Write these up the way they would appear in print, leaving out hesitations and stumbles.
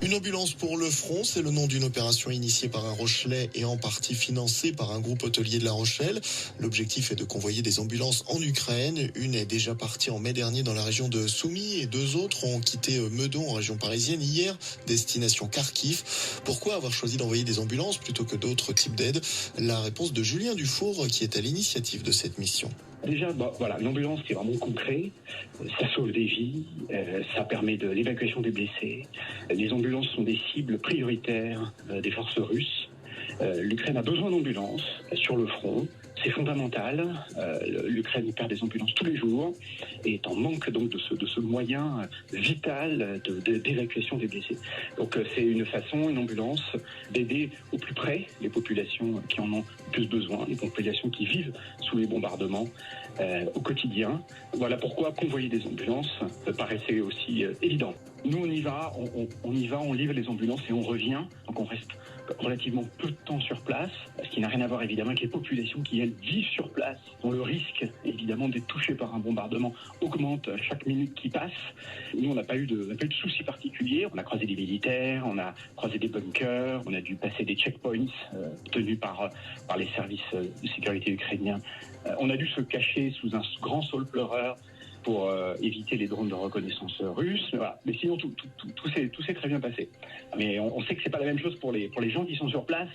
Une ambulance pour le front, c'est le nom d'une opération initiée par un Rochelais et en partie financée par un groupe hôtelier de La Rochelle. L'objectif est de convoyer des ambulances en Ukraine. Une est déjà partie en mai dernier dans la région de Soumy et deux autres ont quitté Meudon en région parisienne hier, destination Kharkiv. Pourquoi avoir choisi d'envoyer des ambulances plutôt que d'autres types d'aides? La réponse de Julien Dufour qui est à l'initiative de cette mission. Déjà, l'ambulance c'est vraiment concret, ça sauve des vies, ça permet de l'évacuation des blessés. Les ambulances sont des cibles prioritaires des forces russes. L'Ukraine a besoin d'ambulances sur le front. C'est fondamental. L'Ukraine perd des ambulances tous les jours et est en manque donc de ce moyen vital d'évacuation des blessés. Donc c'est une ambulance, d'aider au plus près les populations qui en ont plus besoin, les populations qui vivent sous les bombardements au quotidien. Voilà pourquoi convoyer des ambulances paraissait aussi évident. Nous on y va, on livre les ambulances et on revient. Donc on reste relativement peu de temps sur place, ce qui n'a rien à voir évidemment avec les populations qui elles vivent sur place, dont le risque évidemment d'être touché par un bombardement augmente chaque minute qui passe. Nous on n'a pas eu de soucis particuliers. On a croisé des militaires, on a croisé des bunkers, on a dû passer des checkpoints tenus par les services de sécurité ukrainiens. On a dû se cacher sous un grand saule pleureur pour éviter les drones de reconnaissance russes. Voilà. Mais sinon, tout s'est très bien passé. Mais on sait que c'est pas la même chose pour les gens qui sont sur place,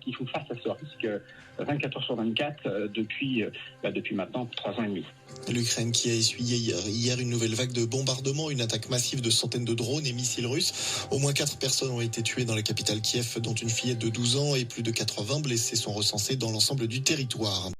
qui font face à ce risque 24 heures sur 24 depuis maintenant 3 ans et demi. L'Ukraine qui a essuyé hier une nouvelle vague de bombardements, une attaque massive de centaines de drones et missiles russes. Au moins 4 personnes ont été tuées dans la capitale Kiev, dont une fillette de 12 ans et plus de 80 blessés sont recensés dans l'ensemble du territoire.